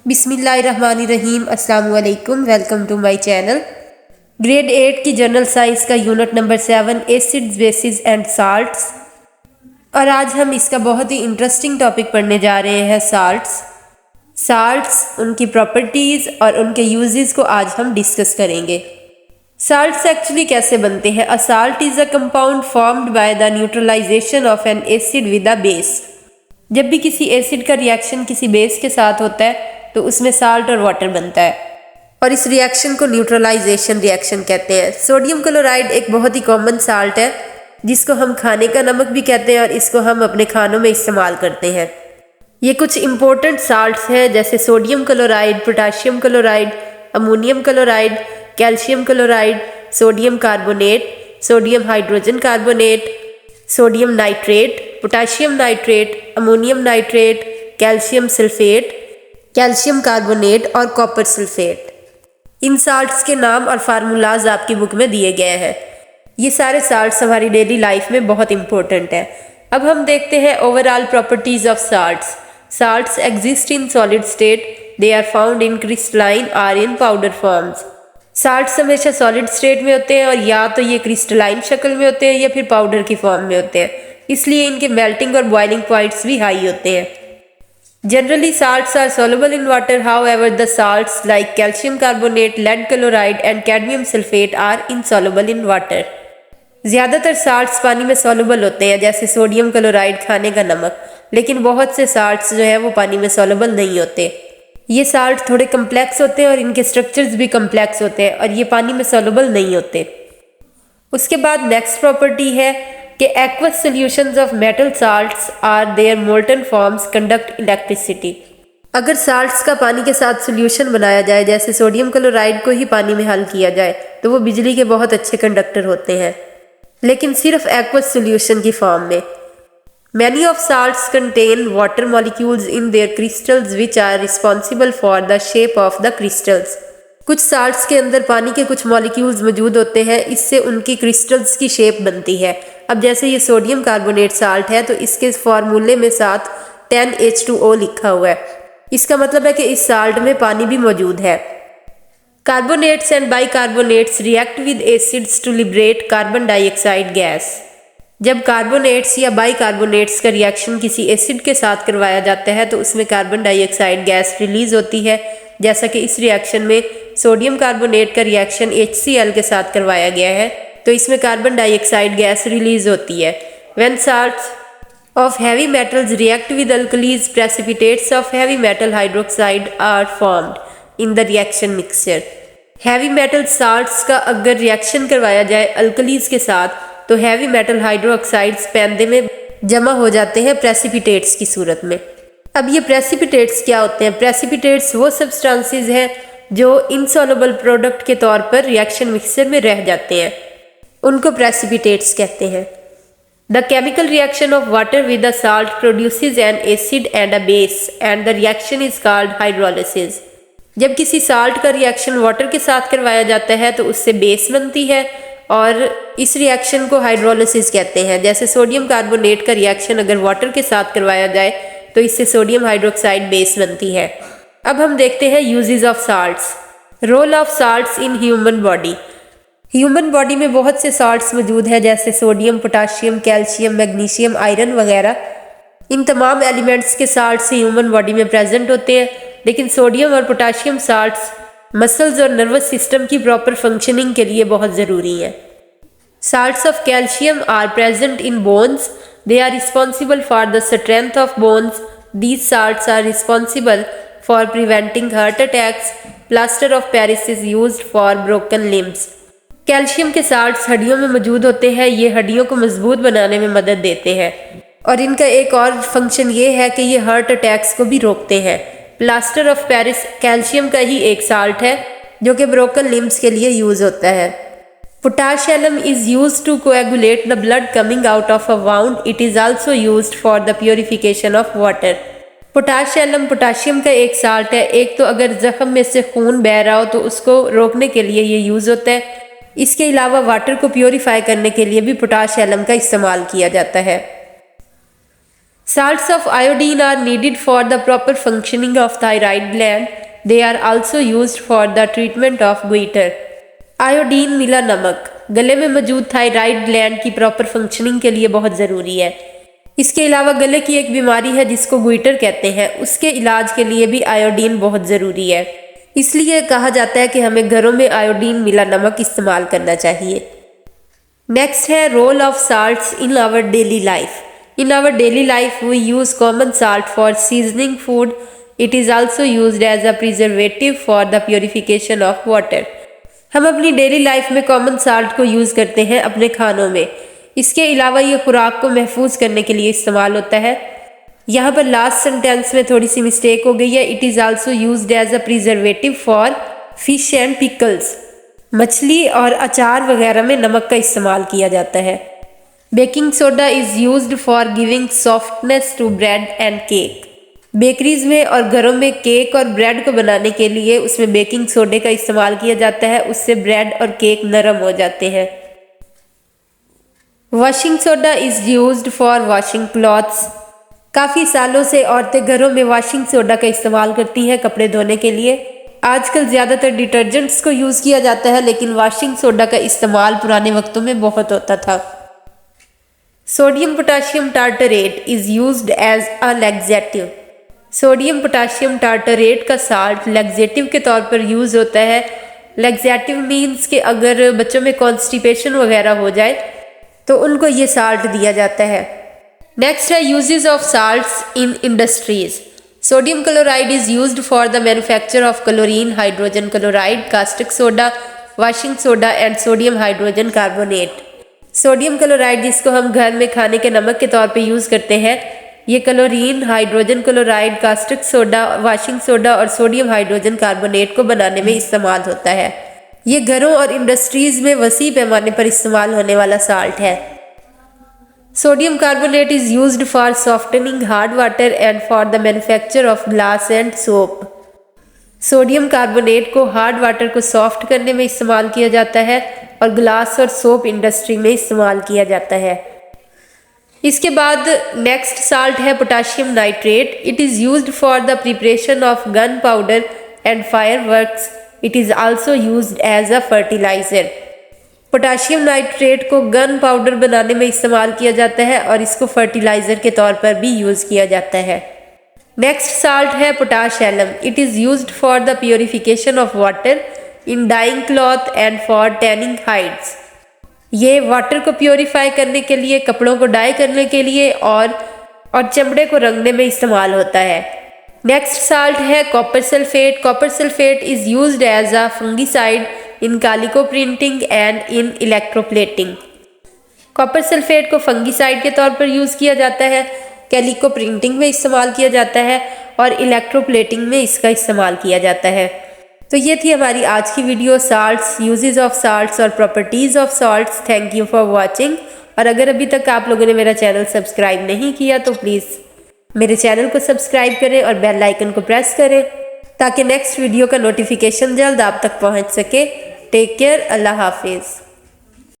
बिस्मिल्लाहिर्रहमानिर्रहीम। अस्सलाम वालेकुम। Welcome to my channel. Grade 8 की जनरल साइंस का unit number 7 acids bases and salts, और आज हम इसका बहुत ही इंटरेस्टिंग टॉपिक पढ़ने जा रहे हैं, साल्ट्स, उनकी प्रॉपर्टीज़ और उनके यूजेस को आज हम डिस्कस करेंगे। साल्ट्स एक्चुअली कैसे बनते हैं? A salt is a compound formed by the neutralization of an acid with a base. जब भी किसी एसिड का रिएक्शन किसी बेस के साथ होता है तो उसमें साल्ट और वाटर बनता है, और इस रिएक्शन को न्यूट्रलाइजेशन रिएक्शन कहते हैं। सोडियम क्लोराइड एक बहुत ही कॉमन साल्ट है जिसको हम खाने का नमक भी कहते हैं, और इसको हम अपने खानों में इस्तेमाल करते हैं। ये कुछ इंपॉर्टेंट साल्ट्स हैं जैसे sodium chloride, potassium chloride, ammonium chloride, calcium chloride, sodium carbonate, sodium hydrogen carbonate, sodium nitrate, potassium nitrate, ammonium nitrate, calcium sulphate, calcium carbonate और कॉपर सल्फेट। इन साल्ट्स के नाम और फार्मूलाज आपकी बुक में दिए गए हैं। ये सारे साल्ट्स हमारी डेली लाइफ में बहुत इंपॉर्टेंट हैं। अब हम देखते हैं overall properties of salts. Salts exist in solid state, they are found in crystalline और इन पाउडर फॉर्म्स। साल्ट्स हमेशा सॉलिड स्टेट में होते हैं, और या तो ये क्रिस्टलाइन शक्ल में होते हैं या फिर पाउडर की फॉर्म में होते हैं, इसलिए इनके मेल्टिंग और बॉइलिंग पॉइंट्स भी हाई होते हैं। Generally, salts are soluble in water. However, the salts like calcium carbonate, lead chloride and cadmium sulfate are insoluble in water. ज़्यादातर साल्ट्स पानी में soluble होते हैं, जैसे सोडियम क्लोराइड, खाने का नमक, लेकिन बहुत से साल्ट्स जो है वो पानी में soluble नहीं होते। ये साल्ट थोड़े कम्प्लेक्स होते हैं और इनके स्ट्रक्चर्स भी कम्प्लेक्स होते हैं, और ये पानी में soluble नहीं होते। उसके बाद नेक्स्ट प्रॉपर्टी है कि aqueous solutions of metal salts are their molten forms conduct electricity। अगर साल्ट्स का पानी के साथ सोल्यूशन बनाया जाए, जैसे सोडियम क्लोराइड को ही पानी में हल किया जाए, तो वो बिजली के बहुत अच्छे कंडक्टर होते हैं, लेकिन सिर्फ aqueous solution की फॉर्म में। Many of salts contain water molecules in their crystals which are responsible for the shape of the crystals। कुछ साल्ट्स के अंदर पानी के कुछ मॉलिक्यूल्स मौजूद होते हैं, इससे उनकी क्रिस्टल्स की शेप बनती है। अब जैसे ये सोडियम कार्बोनेट साल्ट है तो इसके फार्मूले में साथ 10H2O लिखा हुआ है, इसका मतलब है कि इस साल्ट में पानी भी मौजूद है। Carbonates and bicarbonates react with acids to liberate carbon dioxide gas. जब कार्बोनेट्स या बाइकार्बोनेट्स का रिएक्शन किसी एसिड के साथ करवाया जाता है तो उसमें कार्बन डाइऑक्साइड गैस रिलीज होती है, जैसा कि इस रिएक्शन में सोडियम कार्बोनेट का रिएक्शन HCl के साथ करवाया गया है तो इसमें कार्बन डाइऑक्साइड गैस रिलीज होती है। When salts of heavy metals react with alkalis, precipitates of heavy metal hydroxide are formed in the reaction mixture। Heavy metal salts का अगर रिएक्शन करवाया जाए अल्कलीज के साथ तो हैवी मेटल हाइड्रोक्साइड्स पैंदे में जमा हो जाते हैं प्रेसिपिटेट्स की सूरत में। अब ये प्रेसिपिटेट्स क्या होते हैं? प्रेसिपिटेट्स वो सब्सटेंसेस हैं जो इनसॉल्युबल प्रोडक्ट के तौर पर रिएक्शन मिक्सचर में रह जाते हैं, उनको प्रेसिपिटेट्स कहते हैं। The chemical reaction of water with a salt produces N acid and a base and the reaction is called hydrolysis. जब किसी साल्ट का रिएक्शन वाटर के साथ करवाया जाता है तो उससे बेस बनती है, और इस रिएक्शन को हाइड्रोलिसिस कहते हैं। जैसे सोडियम कार्बोनेट का रिएक्शन अगर वाटर के साथ करवाया जाए तो इससे सोडियम हाइड्रोक्साइड बेस बनती है। अब हम देखते हैं uses of salts. Role of salts in human body. Human body में बहुत से साल्ट्स मौजूद हैं, जैसे sodium, potassium, calcium, magnesium, iron वगैरह। इन तमाम एलिमेंट्स के साल्ट्स ह्यूमन बॉडी में प्रेजेंट होते हैं, लेकिन सोडियम और पोटाशियम साल्ट्स मसल्स और नर्वस सिस्टम की प्रॉपर फंक्शनिंग के लिए बहुत ज़रूरी हैं। Salts of calcium are present in bones, they are responsible for the strength of bones. These salts are responsible for preventing heart attacks. Plaster of Paris is used for broken limbs. Calcium के salts हड्डियों में मौजूद होते हैं, ये हड्डियों को मजबूत बनाने में मदद देते हैं, और इनका एक और फंक्शन ये है कि ये हार्ट अटैक्स को भी रोकते हैं। प्लास्टर ऑफ पेरिस कैल्शियम का ही एक साल्ट है जो कि ब्रोकन लिम्स के लिए यूज होता है। Potash alum is used to coagulate the blood coming out of a wound. It is also used for the purification of water. Potash alum potassium का एक साल्ट है। एक तो अगर जख्म में से खून बह रहा हो तो उसको रोकने के लिए ये यूज होता है, इसके अलावा वाटर को प्योरीफाई करने के लिए भी पोटाश एलम का इस्तेमाल किया जाता है। Salts of iodine are needed for the proper functioning of thyroid gland. They are also used for the treatment of goiter. Iodine मिला नमक गले में मौजूद थायराइड ग्लैंड की प्रॉपर फंक्शनिंग के लिए बहुत ज़रूरी है। इसके अलावा गले की एक बीमारी है जिसको गुइटर कहते हैं, उसके इलाज के लिए भी आयोडीन बहुत ज़रूरी है। इसलिए कहा जाता है कि हमें घरों में आयोडीन मिला नमक इस्तेमाल करना चाहिए। नेक्स्ट है role of salts in our daily life. In our daily life, we use common salt for seasoning food. It is also used as a preservative for the purification of water. हम अपनी daily life में common salt को use करते हैं अपने खानों में। इसके अलावा ये खुराक को महफूज करने के लिए इस्तेमाल होता है। यहाँ पर लास्ट सेंटेंस में थोड़ी सी मिस्टेक हो गई है। It is also used as a preservative for fish and pickles. मछली और अचार वगैरह में नमक का इस्तेमाल किया जाता है। Baking soda is used for giving softness to bread and cake. Bakeries में और घरों में केक और ब्रेड को बनाने के लिए उसमें बेकिंग सोडे का इस्तेमाल किया जाता है, उससे ब्रेड और केक नरम हो जाते हैं। Washing soda is used for washing clothes. काफ़ी सालों से औरतें घरों में वॉशिंग सोडा का इस्तेमाल करती हैं कपड़े धोने के लिए। आजकल ज़्यादातर डिटर्जेंट्स को यूज़ किया जाता है, लेकिन वॉशिंग सोडा का इस्तेमाल पुराने वक्तों में बहुत होता था। Sodium potassium tartrate is used as a laxative. Sodium potassium tartrate का साल्ट लैक्सेटिव के तौर पर यूज़ होता है। लैक्सेटिव मीन्स कि अगर बच्चों में कॉन्स्टिपेशन वगैरह हो जाए तो उनको ये साल्ट दिया जाता है। नेक्स्ट है uses of salts in industries. Sodium chloride is used for the manufacture of chlorine, hydrogen chloride, caustic soda, washing soda and sodium hydrogen carbonate. Sodium chloride जिसको हम घर में खाने के नमक के तौर पे यूज़ करते हैं, ये chlorine, hydrogen chloride, caustic soda, washing soda और सोडियम हाइड्रोजन कार्बोनेट को बनाने में इस्तेमाल होता है। ये घरों और इंडस्ट्रीज़ में वसी पैमाने पर इस्तेमाल होने वाला साल्ट है। Sodium carbonate is used for softening hard water and for the manufacture of glass and soap. Sodium carbonate को हार्ड वाटर को सॉफ्ट करने में इस्तेमाल किया जाता है और ग्लास और सोप इंडस्ट्री में इस्तेमाल किया जाता है। इसके बाद नेक्स्ट साल्ट है potassium nitrate. It is used for the preparation of gun powder and fireworks. It is also used as a fertiliser. Potassium nitrate को गन पाउडर बनाने में इस्तेमाल किया जाता है और इसको फर्टिलाइज़र के तौर पर भी यूज़ किया जाता है। नेक्स्ट साल्ट है potash alum. It is used for the purification of water in dyeing cloth and for tanning hides. ये वाटर को प्योरीफाई करने के लिए, कपड़ों को डाई करने के लिए और चमड़े को रंगने में इस्तेमाल होता है। नेक्स्ट साल्ट है copper sulphate. Copper sulphate is used as a fungicide in calico printing and in electroplating. Copper sulphate को फंगिसाइड के तौर पर यूज़ किया जाता है, कैलिको प्रिंटिंग में इस्तेमाल किया जाता है और इलेक्ट्रोप्लेटिंग में इसका इस्तेमाल किया जाता है। तो ये थी हमारी आज की video, salts, uses of salts और properties of salts. Thank you for watching. और अगर अभी तक आप लोगों ने मेरा चैनल सब्सक्राइब नहीं किया तो प्लीज़ मेरे चैनल को सब्सक्राइब करें और बेल आइकन को प्रेस करें ताकि नेक्स्ट वीडियो का नोटिफिकेशन जल्द आप तक पहुंच सके। टेक केयर, अल्लाह हाफिज़।